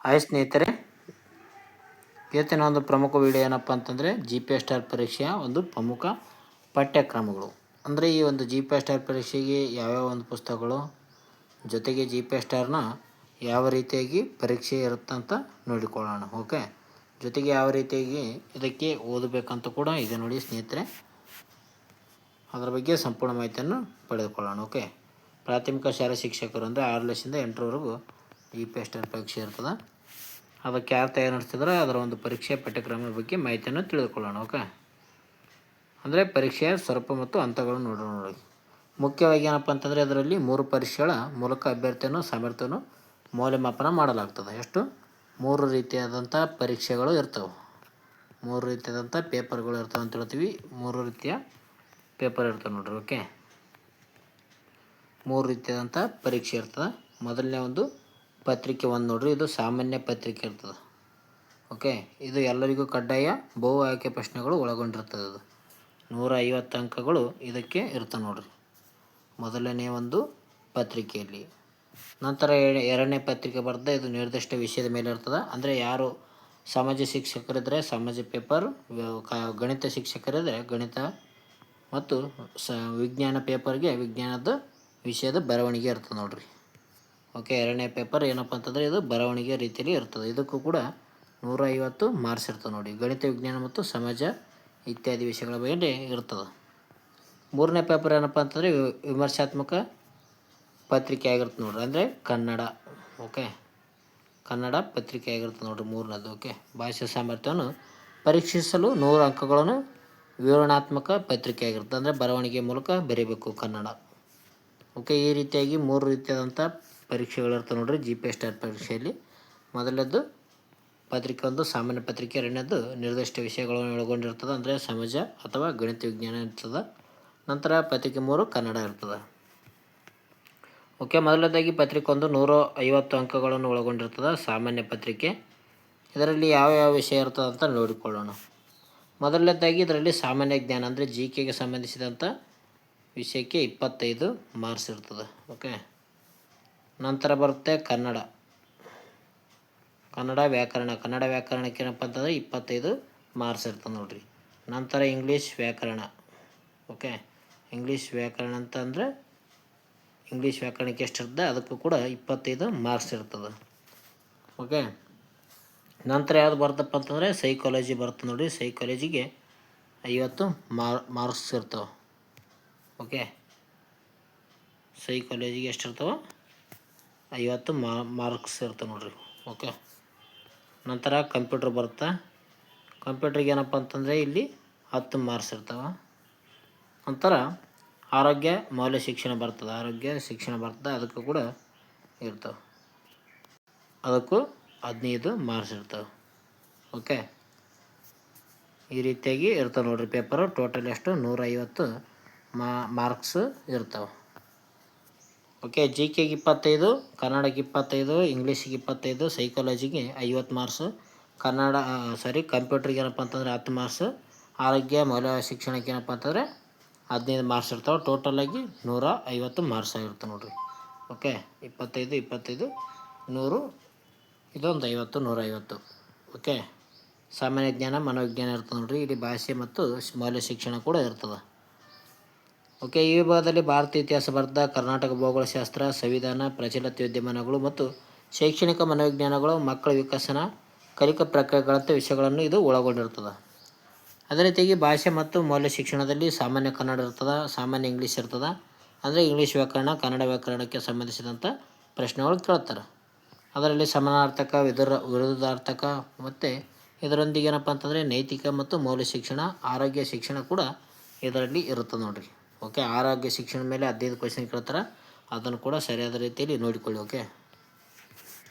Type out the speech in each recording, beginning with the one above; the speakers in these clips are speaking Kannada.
ಹಾಯ್ ಸ್ನೇಹಿತರೆ, ಇವತ್ತಿನ ಒಂದು ಪ್ರಮುಖ ವಿಡಿಯೋ ಏನಪ್ಪ ಅಂತಂದರೆ GPSR ಪರೀಕ್ಷೆಯ ಒಂದು ಪ್ರಮುಖ ಪಠ್ಯಕ್ರಮಗಳು. ಅಂದರೆ ಈ ಒಂದು GPSR ಪರೀಕ್ಷೆಗೆ ಯಾವ್ಯಾವ ಒಂದು ಪುಸ್ತಕಗಳು, ಜೊತೆಗೆ GPSRನ ಯಾವ ರೀತಿಯಾಗಿ ಪರೀಕ್ಷೆ ಇರುತ್ತಂತ ನೋಡಿಕೊಳ್ಳೋಣ. ಓಕೆ, ಜೊತೆಗೆ ಯಾವ ರೀತಿಯಾಗಿ ಇದಕ್ಕೆ ಓದಬೇಕಂತ ಕೂಡ ಇದೆ ನೋಡಿ ಸ್ನೇಹಿತರೆ. ಅದರ ಬಗ್ಗೆ ಸಂಪೂರ್ಣ ಮಾಹಿತಿಯನ್ನು ಪಡೆದುಕೊಳ್ಳೋಣ. ಓಕೆ, ಪ್ರಾಥಮಿಕ ಶಾಲಾ ಶಿಕ್ಷಕರು ಅಂದರೆ 6 ರಿಂದ 8ರವರೆಗೂ GPSR ಪರೀಕ್ಷೆ ಇರ್ತದೆ. ಅದಕ್ಕೆ ಯಾರು ತಯಾರು ನಡೆಸ್ತಿದ್ರೆ ಅದರ ಒಂದು ಪರೀಕ್ಷೆಯ ಪಠ್ಯಕ್ರಮದ ಬಗ್ಗೆ ಮಾಹಿತಿಯನ್ನು ತಿಳಿದುಕೊಳ್ಳೋಣ. ಓಕೆ, ಅಂದರೆ ಪರೀಕ್ಷೆಯ ಸ್ವರೂಪ ಮತ್ತು ಹಂತಗಳನ್ನು ನೋಡೋಣ. ಮುಖ್ಯವಾಗಿ ಏನಪ್ಪ ಅಂತಂದರೆ ಅದರಲ್ಲಿ 3 ಪರೀಕ್ಷೆಗಳ ಮೂಲಕ ಅಭ್ಯರ್ಥಿಯನ್ನು ಸಾಮರ್ಥ್ಯವನ್ನು ಮೌಲ್ಯಮಾಪನ ಮಾಡಲಾಗ್ತದೆ. ಎಷ್ಟು 3 ರೀತಿಯಾದಂಥ ಪರೀಕ್ಷೆಗಳು ಇರ್ತವೆ, 3 ರೀತಿಯಾದಂಥ ಪೇಪರ್ಗಳು ಇರ್ತವೆ ಅಂತ ಹೇಳ್ತೀವಿ. 3 ರೀತಿಯ ಪೇಪರ್ ಇರ್ತವೆ ನೋಡ್ರಿ. ಓಕೆ, 3 ರೀತಿಯಾದಂಥ ಪರೀಕ್ಷೆ ಇರ್ತದೆ. ಮೊದಲನೇ ಒಂದು ಪತ್ರಿಕೆ 1 ನೋಡ್ರಿ, ಇದು ಸಾಮಾನ್ಯ ಪತ್ರಿಕೆ ಇರ್ತದೆ. ಓಕೆ, ಇದು ಎಲ್ಲರಿಗೂ ಕಡ್ಡಾಯ ಬಹು ಆಯ್ಕೆ ಪ್ರಶ್ನೆಗಳು ಒಳಗೊಂಡಿರ್ತದೆ. ಅದು 150 ಅಂಕಗಳು ಇದಕ್ಕೆ ಇರ್ತವೆ ನೋಡ್ರಿ, ಮೊದಲನೇ ಒಂದು ಪತ್ರಿಕೆಯಲ್ಲಿ. ನಂತರ 2ನೇ ಪತ್ರಿಕೆ ಬರ್ತದೆ, ಇದು ನಿರ್ದಿಷ್ಟ ವಿಷಯದ ಮೇಲೆ ಇರ್ತದೆ. ಅಂದರೆ ಯಾರು ಸಮಾಜ ಶಿಕ್ಷಕರಿದ್ದರೆ ಸಮಾಜ ಪೇಪರ್, ಗಣಿತ ಶಿಕ್ಷಕರಿದ್ದರೆ ಗಣಿತ ಮತ್ತು ವಿಜ್ಞಾನ ಪೇಪರ್ಗೆ ವಿಜ್ಞಾನದ ವಿಷಯದ ಬರವಣಿಗೆ ಇರ್ತದೆ ನೋಡ್ರಿ. ಓಕೆ, 2ನೇ ಪೇಪರ್ ಏನಪ್ಪ ಅಂತಂದರೆ ಇದು ಬರವಣಿಗೆ ರೀತಿಯಲ್ಲಿ ಇರ್ತದೆ. ಇದಕ್ಕೂ ಕೂಡ 150 ಮಾರ್ಕ್ಸ್ ಇರ್ತದೆ ನೋಡಿ. ಗಣಿತ, ವಿಜ್ಞಾನ ಮತ್ತು ಸಮಾಜ ಇತ್ಯಾದಿ ವಿಷಯಗಳ ಬಗ್ಗೆ ಇರ್ತದೆ. 3ನೇ ಪೇಪರ್ ಏನಪ್ಪ ಅಂತಂದರೆ ವಿಮರ್ಶಾತ್ಮಕ ಪತ್ರಿಕೆ ಆಗಿರ್ತದೆ ನೋಡ್ರಿ, ಅಂದರೆ ಕನ್ನಡ. ಓಕೆ, ಕನ್ನಡ ಪತ್ರಿಕೆ ಆಗಿರ್ತದೆ ನೋಡ್ರಿ 3ನೇದು. ಓಕೆ, ಭಾಷಾ ಸಾಮರ್ಥ್ಯವನ್ನು ಪರೀಕ್ಷಿಸಲು 100 ಅಂಕಗಳನ್ನು ವಿವರಣಾತ್ಮಕ ಪತ್ರಿಕೆ ಆಗಿರ್ತದೆ, ಅಂದರೆ ಬರವಣಿಗೆ ಮೂಲಕ ಬರೀಬೇಕು ಕನ್ನಡ. ಓಕೆ, ಈ ರೀತಿಯಾಗಿ 3 ರೀತಿಯಾದಂಥ ಪರೀಕ್ಷೆಗಳಿರ್ತವೆ ನೋಡ್ರಿ GPSR ಪರೀಕ್ಷೆಯಲ್ಲಿ. ಮೊದಲನೇದು ಪತ್ರಿಕೆ 1 ಸಾಮಾನ್ಯ ಪತ್ರಿಕೆ, 2ನೇದು ನಿರ್ದಿಷ್ಟ ವಿಷಯಗಳನ್ನು ಒಳಗೊಂಡಿರ್ತದೆ, ಅಂದರೆ ಸಮಾಜ ಅಥವಾ ಗಣಿತ ವಿಜ್ಞಾನ ಇರ್ತದೆ. ನಂತರ ಪತ್ರಿಕೆ 3 ಕನ್ನಡ ಇರ್ತದೆ. ಓಕೆ, ಮೊದಲನೇದಾಗಿ ಪತ್ರಿಕೆ 1 150 ಅಂಕಗಳನ್ನು ಒಳಗೊಂಡಿರ್ತದೆ, ಸಾಮಾನ್ಯ ಪತ್ರಿಕೆ. ಇದರಲ್ಲಿ ಯಾವ ವಿಷಯ ಇರ್ತದೆ ಅಂತ ನೋಡಿಕೊಳ್ಳೋಣ. ಮೊದಲನೇದಾಗಿ ಇದರಲ್ಲಿ ಸಾಮಾನ್ಯ ಜ್ಞಾನ ಅಂದರೆ GKಗೆ ಸಂಬಂಧಿಸಿದಂಥ ವಿಷಯಕ್ಕೆ 25 ಮಾರ್ಕ್ಸ್ ಇರ್ತದೆ. ಓಕೆ, ನಂತರ ಬರುತ್ತೆ ಕನ್ನಡ ವ್ಯಾಕರಣ. ಕನ್ನಡ ವ್ಯಾಕರಣಕ್ಕೆ ಏನಪ್ಪ ಅಂತಂದರೆ 25 ಮಾರ್ಕ್ಸ್ ಇರ್ತದೆ ನೋಡ್ರಿ. ನಂತರ ಇಂಗ್ಲೀಷ್ ವ್ಯಾಕರಣ. ಓಕೆ, ಇಂಗ್ಲೀಷ್ ವ್ಯಾಕರಣ ಅಂತಂದರೆ ಇಂಗ್ಲೀಷ್ ವ್ಯಾಕರಣಕ್ಕೆ ಎಷ್ಟಿರ್ತದೆ ಅದಕ್ಕೂ ಕೂಡ 25 ಮಾರ್ಕ್ಸ್ ಇರ್ತದೆ. ಓಕೆ, ನಂತರ ಯಾವುದು ಬರ್ತಪ್ಪ ಅಂತಂದರೆ ಸೈಕಾಲಜಿ ಬರ್ತದೆ ನೋಡಿರಿ. ಸೈಕಾಲಜಿಗೆ 50 ಮಾರ್ಕ್ಸ್ ಇರ್ತವೆ. ಓಕೆ, ಸೈಕಾಲಜಿಗೆ ಎಷ್ಟಿರ್ತವೆ 50 ಮಾರ್ಕ್ಸ್ ಇರ್ತವೆ ನೋಡ್ರಿ. ಓಕೆ, ನಂತರ ಕಂಪ್ಯೂಟರ್ ಬರುತ್ತೆ. ಕಂಪ್ಯೂಟ್ರಿಗೆ ಏನಪ್ಪ ಅಂತಂದರೆ ಇಲ್ಲಿ 10 ಮಾರ್ಕ್ಸ್ ಇರ್ತವೆ. ನಂತರ ಆರೋಗ್ಯ ಮೌಲ್ಯ ಶಿಕ್ಷಣ ಬರ್ತದೆ, ಅದಕ್ಕೂ ಕೂಡ ಇರ್ತವೆ, ಅದಕ್ಕೂ 15 ಮಾರ್ಕ್ಸ್ ಇರ್ತವೆ. ಓಕೆ, ಈ ರೀತಿಯಾಗಿ ಇರ್ತವೆ ನೋಡ್ರಿ ಪೇಪರು. ಟೋಟಲ್ ಎಷ್ಟು 150 ಮಾರ್ಕ್ಸ್ ಇರ್ತವೆ. ಓಕೆ, GKಗೆ 25, ಕನ್ನಡಕ್ಕೆ 25, ಇಂಗ್ಲೀಷಿಗೆ 25, ಸೈಕಾಲಜಿಗೆ 50 ಮಾರ್ಕ್ಸ್, ಕಂಪ್ಯೂಟ್ರಿಗೆ ಏನಪ್ಪ ಅಂತಂದರೆ 10 ಮಾರ್ಕ್ಸ್, ಆರೋಗ್ಯ ಮೌಲ್ಯ ಶಿಕ್ಷಣಕ್ಕೆ ಏನಪ್ಪ ಅಂತಂದರೆ 15 ಮಾರ್ಕ್ಸ್ ಇರ್ತವೆ. ಟೋಟಲಾಗಿ 150 ಮಾರ್ಕ್ಸ್ ಆಗಿರ್ತವೆ ನೋಡ್ರಿ. ಓಕೆ, 25 100, ಇದೊಂದು 50 150. ಓಕೆ, ಸಾಮಾನ್ಯ ಜ್ಞಾನ ಮನೋವಿಜ್ಞಾನ ಇರ್ತದೆ ನೋಡ್ರಿ. ಇಲ್ಲಿ ಭಾಷೆ ಮತ್ತು ಮೌಲ್ಯ ಶಿಕ್ಷಣ ಕೂಡ ಇರ್ತದೆ. ಓಕೆ, ಈ ವಿಭಾಗದಲ್ಲಿ ಭಾರತೀಯ ಇತಿಹಾಸ ಬರ್ತದೆ, ಕರ್ನಾಟಕ ಭೂಗೋಳಶಾಸ್ತ್ರ, ಸಂವಿಧಾನ, ಪ್ರಚಲಿತ ವಿದ್ಯಮಾನಗಳು ಮತ್ತು ಶೈಕ್ಷಣಿಕ ಮನೋವಿಜ್ಞಾನಗಳು, ಮಕ್ಕಳ ವಿಕಸನ, ಕಲಿಕಾ ಪ್ರಕ್ರಿಯೆಗಳಂಥ ವಿಷಯಗಳನ್ನು ಇದು ಒಳಗೊಂಡಿರ್ತದೆ. ಅದೇ ರೀತಿಯಾಗಿ ಭಾಷೆ ಮತ್ತು ಮೌಲ್ಯ ಶಿಕ್ಷಣದಲ್ಲಿ ಸಾಮಾನ್ಯ ಕನ್ನಡ ಇರ್ತದೆ, ಸಾಮಾನ್ಯ ಇಂಗ್ಲೀಷ್ ಇರ್ತದೆ. ಅಂದರೆ ಇಂಗ್ಲೀಷ್ ವ್ಯಾಕರಣ, ಕನ್ನಡ ವ್ಯಾಕರಣಕ್ಕೆ ಸಂಬಂಧಿಸಿದಂಥ ಪ್ರಶ್ನೆಗಳು ಕೇಳ್ತಾರೆ. ಅದರಲ್ಲಿ ಸಮಾನಾರ್ಥಕ, ವಿರುದ್ಧಾರ್ಥಕ ಮತ್ತು ಇದರೊಂದಿಗೆ ಏನಪ್ಪ ಅಂತಂದರೆ ನೈತಿಕ ಮತ್ತು ಮೌಲ್ಯ ಶಿಕ್ಷಣ, ಆರೋಗ್ಯ ಶಿಕ್ಷಣ ಕೂಡ ಇದರಲ್ಲಿ ಇರ್ತದೆ ನೋಡಿರಿ. ಓಕೆ, ಆರೋಗ್ಯ ಶಿಕ್ಷಣ ಮೇಲೆ 15 ಕ್ವೆಶ್ಚನ್ ಕೇಳ್ತಾರೆ, ಅದನ್ನು ಕೂಡ ಸರಿಯಾದ ರೀತಿಯಲ್ಲಿ ನೋಡಿಕೊಳ್ಳಿ. ಓಕೆ,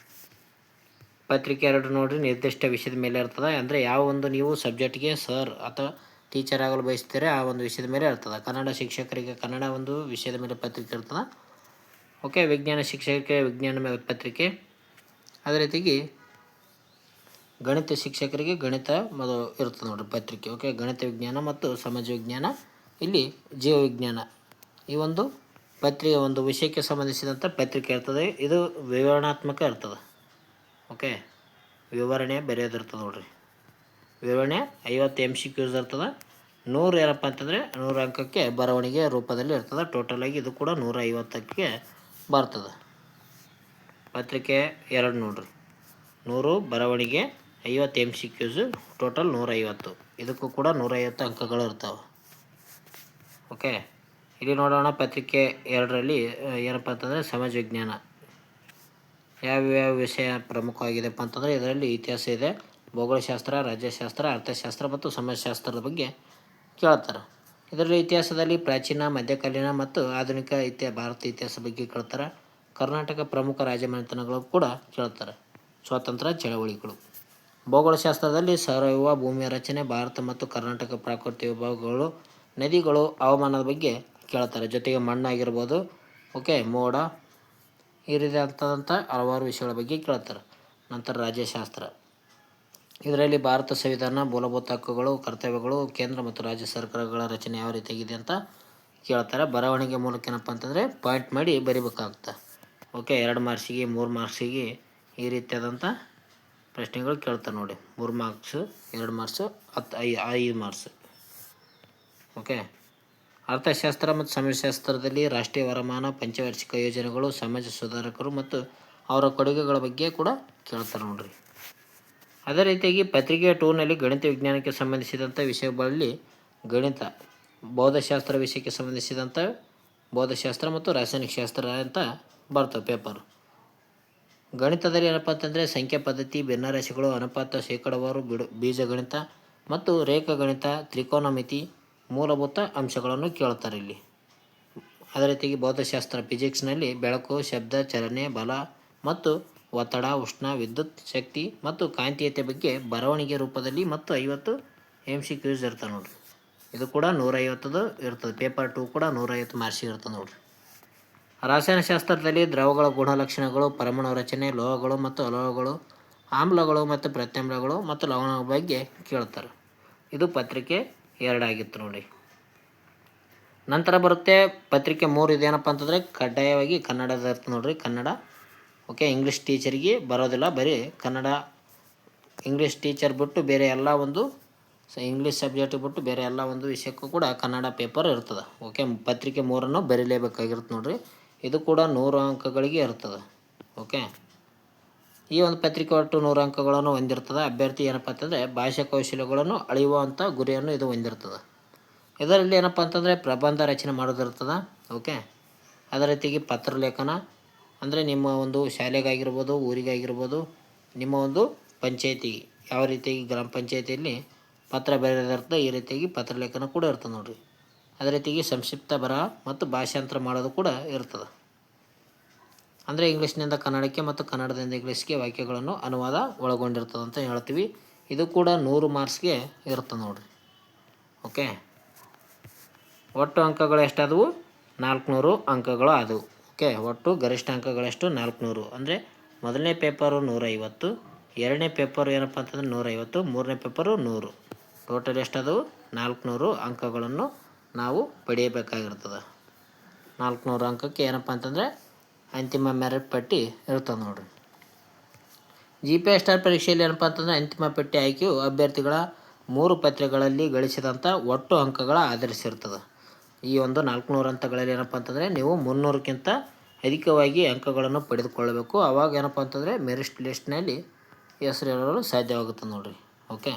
ಪತ್ರಿಕೆ 2 ನೋಡಿರಿ, ನಿರ್ದಿಷ್ಟ ವಿಷಯದ ಮೇಲೆ ಇರ್ತದೆ. ಅಂದರೆ ಯಾವ ಒಂದು ನೀವು ಸಬ್ಜೆಕ್ಟ್ಗೆ ಸರ್ ಅಥವಾ ಟೀಚರ್ ಆಗಲು ಬಯಸ್ತೀರಾ ಆ ಒಂದು ವಿಷಯದ ಮೇಲೆ ಇರ್ತದೆ. ಕನ್ನಡ ಶಿಕ್ಷಕರಿಗೆ ಕನ್ನಡ ಒಂದು ವಿಷಯದ ಮೇಲೆ ಪತ್ರಿಕೆ ಇರ್ತದೆ. ಓಕೆ, ವಿಜ್ಞಾನ ಶಿಕ್ಷಕರಿಗೆ ವಿಜ್ಞಾನ ಮೇಲೆ ಪತ್ರಿಕೆ. ಅದೇ ರೀತಿಯಾಗಿ ಗಣಿತ ಶಿಕ್ಷಕರಿಗೆ ಗಣಿತ ಇರ್ತದೆ ನೋಡಿರಿ ಪತ್ರಿಕೆ. ಓಕೆ, ಗಣಿತ ವಿಜ್ಞಾನ ಮತ್ತು ಸಮಾಜ ವಿಜ್ಞಾನ, ಇಲ್ಲಿ ಜೀವವಿಜ್ಞಾನ, ಈ ಒಂದು ಪತ್ರಿಕೆ ಒಂದು ವಿಷಯಕ್ಕೆ ಸಂಬಂಧಿಸಿದಂಥ ಪತ್ರಿಕೆ ಇರ್ತದೆ. ಇದು ವಿವರಣಾತ್ಮಕ ಇರ್ತದೆ. ಓಕೆ, ವಿವರಣೆ ಬರೆಯೋದಿರ್ತದೆ ನೋಡಿರಿ. ವಿವರಣೆ 50 MCQs ಇರ್ತದೆ. 100 ಏನಪ್ಪ ಅಂತಂದರೆ 100 ಅಂಕಕ್ಕೆ ಬರವಣಿಗೆ ರೂಪದಲ್ಲಿ ಇರ್ತದೆ. ಟೋಟಲಾಗಿ ಇದು ಕೂಡ 150ಕ್ಕೆ ಬರ್ತದೆ. ಪತ್ರಿಕೆ 2 ನೋಡಿರಿ, 100 ಬರವಣಿಗೆ, 50 MCQs, ಟೋಟಲ್ 150. ಇದಕ್ಕೂ ಕೂಡ 150 ಅಂಕಗಳು ಇರ್ತಾವೆ. ಓಕೆ, ಇಲ್ಲಿ ನೋಡೋಣ. ಪತ್ರಿಕೆ 2ರಲ್ಲಿ ಏನಪ್ಪ ಅಂತಂದರೆ ಸಮಾಜ ವಿಜ್ಞಾನ ಯಾವ್ಯಾವ ವಿಷಯ ಪ್ರಮುಖವಾಗಿದೆಪ್ಪ ಅಂತಂದರೆ ಇದರಲ್ಲಿ ಇತಿಹಾಸ ಇದೆ, ಭೂಗೋಳಶಾಸ್ತ್ರ, ರಾಜ್ಯಶಾಸ್ತ್ರ, ಅರ್ಥಶಾಸ್ತ್ರ ಮತ್ತು ಸಮಾಜಶಾಸ್ತ್ರದ ಬಗ್ಗೆ ಕೇಳ್ತಾರೆ. ಇದರಲ್ಲಿ ಇತಿಹಾಸದಲ್ಲಿ ಪ್ರಾಚೀನ, ಮಧ್ಯಕಾಲೀನ ಮತ್ತು ಆಧುನಿಕ ಭಾರತ ಇತಿಹಾಸ ಬಗ್ಗೆ ಕೇಳ್ತಾರೆ. ಕರ್ನಾಟಕ ಪ್ರಮುಖ ರಾಜಮನೆತನಗಳು ಕೂಡ ಕೇಳ್ತಾರೆ. ಸ್ವಾತಂತ್ರ್ಯ ಚಳವಳಿಗಳು. ಭೂಗೋಳಶಾಸ್ತ್ರದಲ್ಲಿ ಸಾವಯವ ಭೂಮಿಯ ರಚನೆ, ಭಾರತ ಮತ್ತು ಕರ್ನಾಟಕ ಪ್ರಾಕೃತಿಕ ವಿಭಾಗಗಳು, ನದಿಗಳು, ಹವಾಮಾನದ ಬಗ್ಗೆ ಕೇಳ್ತಾರೆ. ಜೊತೆಗೆ ಮಣ್ಣಾಗಿರ್ಬೋದು, ಓಕೆ, ಮೋಡ, ಈ ರೀತಿಯಾದಂಥ ಹಲವಾರು ವಿಷಯಗಳ ಬಗ್ಗೆ ಕೇಳ್ತಾರೆ. ನಂತರ ರಾಜ್ಯಶಾಸ್ತ್ರ. ಇದರಲ್ಲಿ ಭಾರತ ಸಂವಿಧಾನ, ಮೂಲಭೂತ ಹಕ್ಕುಗಳು, ಕರ್ತವ್ಯಗಳು, ಕೇಂದ್ರ ಮತ್ತು ರಾಜ್ಯ ಸರ್ಕಾರಗಳ ರಚನೆ ಯಾವ ರೀತಿಯಾಗಿದೆ ಅಂತ ಕೇಳ್ತಾರೆ. ಬರವಣಿಗೆ ಮೂಲಕ ಏನಪ್ಪ ಅಂತಂದರೆ ಪಾಯಿಂಟ್ ಮಾಡಿ ಬರಿಬೇಕಾಗುತ್ತೆ. ಓಕೆ, 2 ಮಾರ್ಕ್ಸಿಗೆ, 3 ಮಾರ್ಕ್ಸಿಗೆ ಈ ರೀತಿಯಾದಂಥ ಪ್ರಶ್ನೆಗಳು ಕೇಳ್ತಾರೆ ನೋಡಿ. 3 ಮಾರ್ಕ್ಸು, 2 ಮಾರ್ಕ್ಸು, 5 ಮಾರ್ಕ್ಸ್. ಓಕೆ, ಅರ್ಥಶಾಸ್ತ್ರ ಮತ್ತು ಸಮಾಜಶಾಸ್ತ್ರದಲ್ಲಿ ರಾಷ್ಟ್ರೀಯ ವರಮಾನ, ಪಂಚವಾರ್ಷಿಕ ಯೋಜನೆಗಳು, ಸಮಾಜ ಸುಧಾರಕರು ಮತ್ತು ಅವರ ಕೊಡುಗೆಗಳ ಬಗ್ಗೆ ಕೂಡ ಕೇಳ್ತಾರೆ ನೋಡ್ರಿ. ಅದೇ ರೀತಿಯಾಗಿ ಪತ್ರಿಕೆ 2ನಲ್ಲಿ ಗಣಿತ ವಿಜ್ಞಾನಕ್ಕೆ ಸಂಬಂಧಿಸಿದಂಥ ವಿಷಯಗಳಲ್ಲಿ ಗಣಿತ, ಭೌತಶಾಸ್ತ್ರ ವಿಷಯಕ್ಕೆ ಸಂಬಂಧಿಸಿದಂಥ ಭೌತಶಾಸ್ತ್ರ ಮತ್ತು ರಾಸಾಯನಿಕ ಶಾಸ್ತ್ರ ಅಂತ ಬರ್ತವೆ ಪೇಪರು. ಗಣಿತದಲ್ಲಿ ಏನಪ್ಪ ಅಂತಂದರೆ ಸಂಖ್ಯಾ ಪದ್ಧತಿ, ಭಿನ್ನರಾಶಿಗಳು, ಅನುಪಾತ, ಶೇಕಡಾವಾರು, ಬೀಜಗಣಿತ ಮತ್ತು ರೇಖಾಗಣಿತ, ತ್ರಿಕೋನಮಿತಿ, ಮೂಲಭೂತ ಅಂಶಗಳನ್ನು ಕೇಳ್ತಾರೆ ಇಲ್ಲಿ. ಅದೇ ರೀತಿಯಾಗಿ ಭೌತಶಾಸ್ತ್ರ ಫಿಸಿಕ್ಸ್ನಲ್ಲಿ ಬೆಳಕು, ಶಬ್ದ, ಚಲನೆ, ಬಲ ಮತ್ತು ಒತ್ತಡ, ಉಷ್ಣ, ವಿದ್ಯುತ್ ಶಕ್ತಿ ಮತ್ತು ಕಾಂತೀಯತೆ ಬಗ್ಗೆ ಬರವಣಿಗೆ ರೂಪದಲ್ಲಿ ಮತ್ತು 50 MCQs ಇರ್ತವೆ ನೋಡಿರಿ. ಇದು ಕೂಡ 150 ಇರ್ತದೆ. ಪೇಪರ್ 2 ಕೂಡ 150 ಮಾರ್ಕ್ಸಿಗೆ ಇರ್ತದೆ ನೋಡಿರಿ. ರಾಸಾಯನಶಾಸ್ತ್ರದಲ್ಲಿ ದ್ರವಗಳ ಗುಣಲಕ್ಷಣಗಳು, ಪರಮಾಣು ರಚನೆ, ಲೋಹಗಳು ಮತ್ತು ಅಲೋಹಗಳು, ಆಮ್ಲಗಳು ಮತ್ತು ಪ್ರತ್ಯಾಮ್ಲಗಳು ಮತ್ತು ಲವಣಗಳ ಬಗ್ಗೆ ಕೇಳ್ತಾರೆ. ಇದು ಪತ್ರಿಕೆ 2 ಆಗಿತ್ತು ನೋಡಿ. ನಂತರ ಬರುತ್ತೆ ಪತ್ರಿಕೆ 3. ಇದೇನಪ್ಪ ಅಂತಂದರೆ ಕಡ್ಡಾಯವಾಗಿ ಕನ್ನಡದ ಇರ್ತದೆ ನೋಡಿರಿ. ಕನ್ನಡ, ಓಕೆ, ಇಂಗ್ಲೀಷ್ ಟೀಚರಿಗೆ ಬರೋದಿಲ್ಲ, ಬರೀ ಕನ್ನಡ. ಇಂಗ್ಲೀಷ್ ಟೀಚರ್ ಬಿಟ್ಟು ಬೇರೆ ಎಲ್ಲ ಒಂದು ಇಂಗ್ಲೀಷ್ ಸಬ್ಜೆಕ್ಟ್ ಬಿಟ್ಟು ಬೇರೆ ಎಲ್ಲ ಒಂದು ವಿಷಯಕ್ಕೂ ಕೂಡ ಕನ್ನಡ ಪೇಪರ್ ಇರ್ತದೆ. ಓಕೆ, ಪತ್ರಿಕೆ 3 ಬರೀಲೇಬೇಕಾಗಿರುತ್ತೆ ನೋಡಿರಿ. ಇದು ಕೂಡ 100 ಅಂಕಗಳಿಗೆ ಇರ್ತದೆ. ಓಕೆ, ಈ ಒಂದು ಪತ್ರಿಕೆ ಒಟ್ಟು 100 ಅಂಕಗಳನ್ನು ಹೊಂದಿರ್ತದೆ. ಅಭ್ಯರ್ಥಿ ಏನಪ್ಪ ಅಂತಂದರೆ ಭಾಷಾ ಕೌಶಲ್ಯಗಳನ್ನು ಅಳೆಯುವಂಥ ಗುರಿಯನ್ನು ಇದು ಹೊಂದಿರ್ತದೆ. ಇದರಲ್ಲಿ ಏನಪ್ಪ ಅಂತಂದರೆ ಪ್ರಬಂಧ ರಚನೆ ಮಾಡೋದಿರ್ತದೆ. ಓಕೆ, ಅದೇ ರೀತಿಯಾಗಿ ಪತ್ರಲೇಖನ ಅಂದರೆ ನಿಮ್ಮ ಒಂದು ಶಾಲೆಗಾಗಿರ್ಬೋದು, ಊರಿಗಾಗಿರ್ಬೋದು, ನಿಮ್ಮ ಒಂದು ಪಂಚಾಯತಿಗೆ ಯಾವ ರೀತಿಯಾಗಿ ಗ್ರಾಮ ಪಂಚಾಯತಿಯಲ್ಲಿ ಪತ್ರ ಬರೆಯೋದಿರ್ತದೆ, ಈ ರೀತಿಯಾಗಿ ಪತ್ರಲೇಖನ ಕೂಡ ಇರ್ತದೆ ನೋಡಿರಿ. ಅದೇ ರೀತಿಯಾಗಿ ಸಂಕ್ಷಿಪ್ತ ಬರಹ ಮತ್ತು ಭಾಷಾಂತರ ಮಾಡೋದು ಕೂಡ ಇರ್ತದೆ. ಅಂದರೆ ಇಂಗ್ಲೀಷ್ನಿಂದ ಕನ್ನಡಕ್ಕೆ ಮತ್ತು ಕನ್ನಡದಿಂದ ಇಂಗ್ಲೀಷ್ಗೆ ವಾಕ್ಯಗಳನ್ನು ಅನುವಾದ ಒಳಗೊಂಡಿರ್ತದೆ ಅಂತ ಹೇಳ್ತೀವಿ. ಇದು ಕೂಡ 100 ಮಾರ್ಕ್ಸ್ಗೆ ಇರ್ತದೆ ನೋಡಿರಿ. ಓಕೆ, ಒಟ್ಟು ಅಂಕಗಳು ಎಷ್ಟಾದವು? 400 ಅಂಕಗಳು ಆದವು. ಓಕೆ, ಒಟ್ಟು ಗರಿಷ್ಠ ಅಂಕಗಳೆಷ್ಟು? 400. ಅಂದರೆ ಮೊದಲನೇ ಪೇಪರು 150, ಎರಡನೇ ಪೇಪರು ಏನಪ್ಪ ಅಂತಂದರೆ 150, ಮೂರನೇ ಪೇಪರು 100. ಟೋಟಲ್ ಎಷ್ಟಾದವು? 400 ಅಂಕಗಳನ್ನು ನಾವು ಪಡೆಯಬೇಕಾಗಿರ್ತದೆ. 400 ಅಂಕಕ್ಕೆ ಏನಪ್ಪ ಅಂತಂದರೆ ಅಂತಿಮ ಮೆರಿಟ್ ಪಟ್ಟಿ ಇರ್ತದೆ ನೋಡಿರಿ. GPA ಪರೀಕ್ಷೆಯಲ್ಲಿ ಏನಪ್ಪ ಅಂತಂದರೆ ಅಂತಿಮ ಪಟ್ಟಿ ಆಯ್ಕೆಯು ಅಭ್ಯರ್ಥಿಗಳ 3 ಪತ್ರಿಕೆಗಳಲ್ಲಿ ಗಳಿಸಿದಂಥ ಒಟ್ಟು ಅಂಕಗಳ ಆಧರಿಸಿರ್ತದೆ. ಈ ಒಂದು 400 ಅಂಕಗಳಲ್ಲಿ ಏನಪ್ಪ ಅಂತಂದರೆ ನೀವು 300ಕ್ಕಿಂತ ಅಧಿಕವಾಗಿ ಅಂಕಗಳನ್ನು ಪಡೆದುಕೊಳ್ಳಬೇಕು. ಆವಾಗ ಏನಪ್ಪ ಅಂತಂದರೆ ಮೆರಿಟ್ ಲಿಸ್ಟ್ನಲ್ಲಿ ಹೆಸರಿರಲು ಸಾಧ್ಯವಾಗುತ್ತೆ ನೋಡಿರಿ. ಓಕೆ,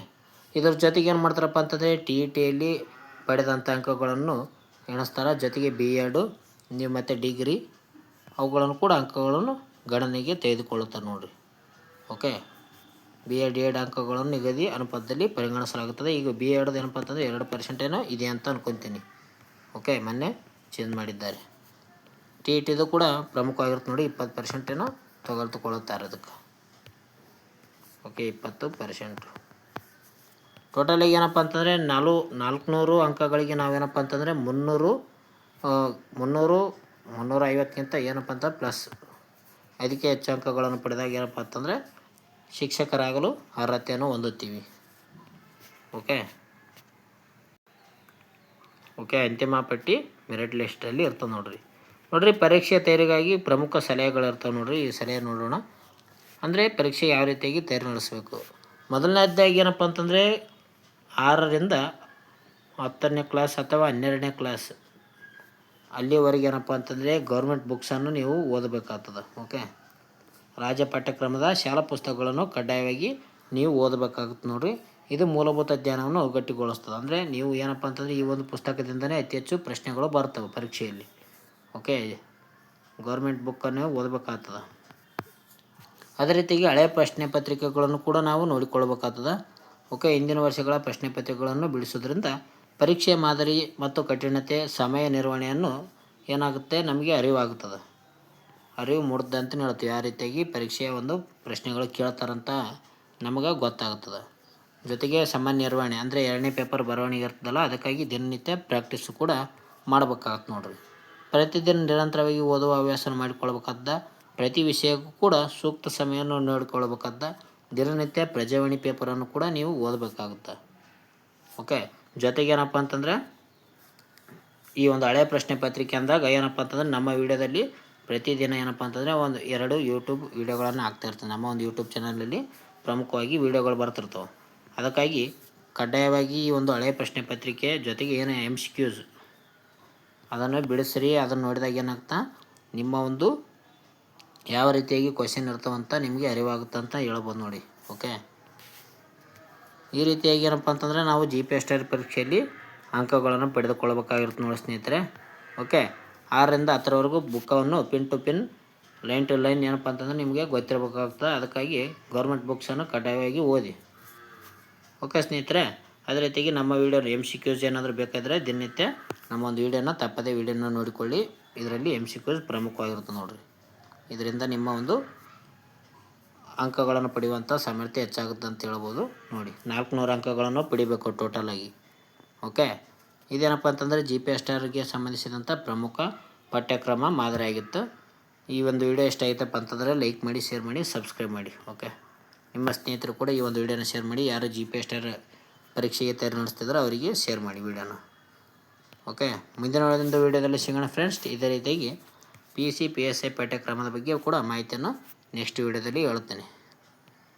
ಇದ್ರ ಜೊತೆಗೆ ಏನು ಮಾಡ್ತಾರಪ್ಪ ಅಂತಂದರೆ TETಯಲ್ಲಿ ಪಡೆದಂಥ ಅಂಕಗಳನ್ನು ಎಣಿಸ್ತಾರೆ. ಜೊತೆಗೆ B.Ed ನೀವು ಮತ್ತು ಡಿಗ್ರಿ ಅವುಗಳನ್ನು ಕೂಡ ಅಂಕಗಳನ್ನು ಗಣನೆಗೆ ತೆಗೆದುಕೊಳ್ಳುತ್ತಾರೆ ನೋಡಿರಿ. ಓಕೆ, B.Ed D.Ed ಅಂಕಗಳನ್ನು ನಿಗದಿ ಅನುಪಾತದಲ್ಲಿ ಪರಿಗಣಿಸಲಾಗುತ್ತದೆ. ಈಗ B.Ed ಏನಪ್ಪ ಅಂತಂದರೆ 2% ಏನೋ ಇದೆ ಅಂತ ಅನ್ಕೊತೀನಿ. ಓಕೆ, ಮೊನ್ನೆ ಚೇಂಜ್ ಮಾಡಿದ್ದಾರೆ. TETದು ಕೂಡ ಪ್ರಮುಖವಾಗಿರುತ್ತೆ ನೋಡಿ. 20% ಏನೋ ತಗೊಳ್ತಾರೆ ಅದಕ್ಕೆ. ಓಕೆ, 20%. ಟೋಟಲಿಗೆ ಏನಪ್ಪ ಅಂತಂದರೆ 400 ಅಂಕಗಳಿಗೆ ನಾವೇನಪ್ಪ ಅಂತಂದರೆ 350ಕ್ಕಿಂತ ಏನಪ್ಪ ಅಂತ ಪ್ಲಸ್ ಅದಕ್ಕೆ ಹೆಚ್ಚು ಅಂಕಗಳನ್ನು ಪಡೆದಾಗ ಏನಪ್ಪ ಅಂತಂದರೆ ಶಿಕ್ಷಕರಾಗಲು ಅರ್ಹತೆಯನ್ನು ಹೊಂದುತ್ತೀವಿ. ಓಕೆ, ಅಂತಿಮ ಪಟ್ಟಿ ಮೆರಿಟ್ ಲಿಸ್ಟಲ್ಲಿ ಇರ್ತದೆ ನೋಡಿರಿ. ಪರೀಕ್ಷೆ ತಯಾರಿಗಾಗಿ ಪ್ರಮುಖ ಸಲಹೆಗಳಿರ್ತವೆ ನೋಡಿರಿ. ಈ ಸಲಹೆ ನೋಡೋಣ. ಅಂದರೆ ಪರೀಕ್ಷೆ ಯಾವ ರೀತಿಯಾಗಿ ತಯಾರಿ ನಡೆಸಬೇಕು. ಮೊದಲನೇ ಅಧ್ಯಾಯ ಏನಪ್ಪ ಅಂತಂದರೆ 6ರಿಂದ 10ನೇ ಕ್ಲಾಸ್ ಅಥವಾ 12ನೇ ಕ್ಲಾಸ್ ಅಲ್ಲಿವರೆಗೆ ಏನಪ್ಪ ಅಂತಂದರೆ ಗೌರ್ಮೆಂಟ್ ಬುಕ್ಸನ್ನು ನೀವು ಓದಬೇಕಾಗ್ತದೆ. ಓಕೆ, ರಾಜ್ಯ ಪಾಠ್ಯಕ್ರಮದ ಶಾಲಾ ಪುಸ್ತಕಗಳನ್ನು ಕಡ್ಡಾಯವಾಗಿ ನೀವು ಓದಬೇಕಾಗುತ್ತೆ ನೋಡಿರಿ. ಇದು ಮೂಲಭೂತ ಜ್ಞಾನವನ್ನು ಗಟ್ಟಿಗೊಳಿಸ್ತದೆ. ಅಂದರೆ ನೀವು ಏನಪ್ಪ ಅಂತಂದರೆ ಈ ಒಂದು ಪುಸ್ತಕದಿಂದಲೇ ಅತಿ ಹೆಚ್ಚು ಪ್ರಶ್ನೆಗಳು ಬರ್ತವೆ ಪರೀಕ್ಷೆಯಲ್ಲಿ. ಓಕೆ, ಗೌರ್ಮೆಂಟ್ ಬುಕ್ಕನ್ನು ಓದಬೇಕಾಗ್ತದೆ. ಅದೇ ರೀತಿಯಾಗಿ ಹಳೆಯ ಪ್ರಶ್ನೆ ಪತ್ರಿಕೆಗಳನ್ನು ಕೂಡ ನಾವು ನೋಡಿಕೊಳ್ಳಬೇಕಾಗ್ತದೆ. ಓಕೆ, ಹಿಂದಿನ ವರ್ಷಗಳ ಪ್ರಶ್ನೆ ಪತ್ರಿಕೆಗಳನ್ನು ಬಿಡಿಸೋದ್ರಿಂದ ಪರೀಕ್ಷೆ ಮಾದರಿ ಮತ್ತು ಕಠಿಣತೆ, ಸಮಯ ನಿರ್ವಹಣೆಯನ್ನು ಏನಾಗುತ್ತೆ ನಮಗೆ ಅರಿವಾಗುತ್ತದೆ. ಅರಿವು ಮೂಡುತ್ತೆ ಅಂತಲೇ ಹೇಳ್ತೀವಿ. ಯಾವ ರೀತಿಯಾಗಿ ಪರೀಕ್ಷೆಯ ಒಂದು ಪ್ರಶ್ನೆಗಳು ಕೇಳ್ತಾರಂತ ನಮಗೆ ಗೊತ್ತಾಗುತ್ತದೆ. ಜೊತೆಗೆ ಸಮಯ ನಿರ್ವಹಣೆ ಅಂದರೆ 2ನೇ ಪೇಪರ್ ಬರವಣಿಗೆ ಇರ್ತದಲ್ಲ, ಅದಕ್ಕಾಗಿ ದಿನನಿತ್ಯ ಪ್ರಾಕ್ಟೀಸು ಕೂಡ ಮಾಡ್ಬೇಕಾಗತ್ತೆ ನೋಡಿರಿ. ಪ್ರತಿದಿನ ನಿರಂತರವಾಗಿ ಓದುವ ಹವ್ಯಾಸ ಮಾಡಿಕೊಳ್ಬೇಕಾದ, ಪ್ರತಿ ವಿಷಯಕ್ಕೂ ಕೂಡ ಸೂಕ್ತ ಸಮಯವನ್ನು ನೋಡಿಕೊಳ್ಬೇಕಾದ, ದಿನನಿತ್ಯ ಪ್ರಜಾವಾಣಿ ಪೇಪರನ್ನು ಕೂಡ ನೀವು ಓದಬೇಕಾಗುತ್ತೆ. ಓಕೆ, ಜೊತೆಗೆ ಏನಪ್ಪ ಅಂತಂದರೆ ಈ ಒಂದು ಹಳೆಯ ಪ್ರಶ್ನೆ ಪತ್ರಿಕೆ ಅಂದಾಗ ಏನಪ್ಪ ಅಂತಂದರೆ ನಮ್ಮ ವಿಡಿಯೋದಲ್ಲಿ ಪ್ರತಿದಿನ ಏನಪ್ಪ ಅಂತಂದರೆ 1-2 ಯೂಟ್ಯೂಬ್ ವೀಡಿಯೋಗಳನ್ನು ಹಾಕ್ತಾಯಿರ್ತೀವಿ. ನಮ್ಮ ಒಂದು ಯೂಟ್ಯೂಬ್ ಚಾನಲಲ್ಲಿ ಪ್ರಮುಖವಾಗಿ ವೀಡಿಯೋಗಳು ಬರ್ತಿರ್ತವೆ. ಅದಕ್ಕಾಗಿ ಕಡ್ಡಾಯವಾಗಿ ಈ ಒಂದು ಹಳೆಯ ಪ್ರಶ್ನೆ ಪತ್ರಿಕೆ ಜೊತೆಗೆ ಏನು MCQs ಅದನ್ನು ಬಿಡಿಸ್ರಿ. ಅದನ್ನು ನೋಡಿದಾಗ ಏನಾಗ್ತಾ ನಿಮ್ಮ ಒಂದು ಯಾವ ರೀತಿಯಾಗಿ ಕ್ವಶನ್ ಇರ್ತಾವಂತ ನಿಮಗೆ ಅರಿವಾಗುತ್ತೆ ಅಂತ ಹೇಳ್ಬೋದು ನೋಡಿ. ಓಕೆ, ಈ ರೀತಿಯಾಗಿ ಏನಪ್ಪ ಅಂತಂದರೆ ನಾವು GPSR ಪರೀಕ್ಷೆಯಲ್ಲಿ ಅಂಕಗಳನ್ನು ಪಡೆದುಕೊಳ್ಳಬೇಕಾಗಿರುತ್ತೆ ನೋಡಿ ಸ್ನೇಹಿತರೆ. ಓಕೆ, 6ರಿಂದ 10ರವರೆಗೂ ಬುಕ್ಕವನ್ನು pin to pin, line to line ಏನಪ್ಪ ಅಂತಂದರೆ ನಿಮಗೆ ಗೊತ್ತಿರಬೇಕಾಗ್ತದೆ. ಅದಕ್ಕಾಗಿ ಗೌರ್ಮೆಂಟ್ ಬುಕ್ಸನ್ನು ಕಡ್ಡಾಯವಾಗಿ ಓದಿ. ಓಕೆ ಸ್ನೇಹಿತರೆ, ಅದೇ ರೀತಿಯಾಗಿ ನಮ್ಮ ವೀಡಿಯೋ MCQs ಏನಾದರೂ ಬೇಕಾದರೆ ದಿನನಿತ್ಯ ನಮ್ಮ ಒಂದು ವೀಡಿಯೋನ ತಪ್ಪದೇ ವೀಡಿಯೋನ ನೋಡಿಕೊಳ್ಳಿ. ಇದರಲ್ಲಿ MCQs ಪ್ರಮುಖವಾಗಿರುತ್ತೆ ನೋಡಿರಿ. ಇದರಿಂದ ನಿಮ್ಮ ಒಂದು ಅಂಕಗಳನ್ನು ಪಡೆಯುವಂಥ ಸಾಮರ್ಥ್ಯ ಹೆಚ್ಚಾಗುತ್ತೆ ಅಂತ ಹೇಳ್ಬೋದು ನೋಡಿ. 400 ಅಂಕಗಳನ್ನು ಪಡಿಬೇಕು ಟೋಟಲಾಗಿ. ಓಕೆ, ಇದೇನಪ್ಪ ಅಂತಂದರೆ GPSRಗೆ ಸಂಬಂಧಿಸಿದಂಥ ಪ್ರಮುಖ ಪಠ್ಯಕ್ರಮ ಮಾದರಿಯಾಗಿತ್ತು. ಈ ಒಂದು ವಿಡಿಯೋ ಇಷ್ಟ ಆಯ್ತಪ್ಪ ಅಂತಂದರೆ ಲೈಕ್ ಮಾಡಿ, ಶೇರ್ ಮಾಡಿ, ಸಬ್ಸ್ಕ್ರೈಬ್ ಮಾಡಿ. ಓಕೆ, ನಿಮ್ಮ ಸ್ನೇಹಿತರು ಕೂಡ ಈ ಒಂದು ವಿಡಿಯೋನ ಶೇರ್ ಮಾಡಿ. ಯಾರು GPSR ಪರೀಕ್ಷೆಗೆ ತಯಾರಿ ನಡೆಸ್ತಿದ್ರೆ ಅವರಿಗೆ ಶೇರ್ ಮಾಡಿ ವಿಡಿಯೋನ. ಓಕೆ, ಮುಂದಿನ ಒಂದು ವಿಡಿಯೋದಲ್ಲಿ ಸಿಗೋಣ ಫ್ರೆಂಡ್ಸ್. ಇದೇ ರೀತಿಯಾಗಿ PUC PSI ಪಠ್ಯಕ್ರಮದ ಬಗ್ಗೆ ಕೂಡ ಮಾಹಿತಿಯನ್ನು ನೆಕ್ಸ್ಟ್ ವಿಡಿಯೋದಲ್ಲಿ ಹೇಳುತ್ತೇನೆ.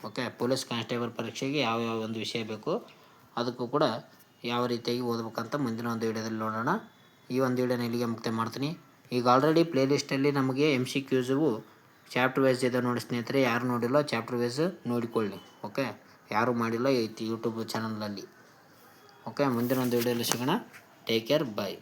ಓಕೆ, ಪೊಲೀಸ್ ಕಾನ್ಸ್ಟೇಬಲ್ ಪರೀಕ್ಷೆಗೆ ಯಾವ ಒಂದು ವಿಷಯ ಬೇಕು ಅದಕ್ಕೂ ಕೂಡ ಯಾವ ರೀತಿಯಾಗಿ ಓದಬೇಕಂತ ಮುಂದಿನ ಒಂದು ವಿಡಿಯೋದಲ್ಲಿ ನೋಡೋಣ. ಈ ಒಂದು ವಿಡಿಯೋನ ಇಲ್ಲಿಗೆ ಮುಕ್ತಾಯ ಮಾಡ್ತೀನಿ. ಈಗ ಆಲ್ರೆಡಿ ಪ್ಲೇಲಿಸ್ಟಲ್ಲಿ ನಮಗೆ MCQs ಚಾಪ್ಟರ್ ವೈಸ್ ಇದೆ ನೋಡಿ ಸ್ನೇಹಿತರೆ. ಯಾರು ನೋಡಿಲ್ಲ ಚಾಪ್ಟರ್ ವೈಸ್ ನೋಡಿಕೊಳ್ಳಿ. ಓಕೆ, ಯಾರು ಮಾಡಿಲ್ಲ ಐತಿ ಯೂಟ್ಯೂಬ್ ಚಾನಲಲ್ಲಿ. ಓಕೆ, ಮುಂದಿನ ಒಂದು ವಿಡಿಯೋದಲ್ಲಿ ಸಿಗೋಣ. ಟೇಕ್ ಕೇರ್, ಬಾಯ್.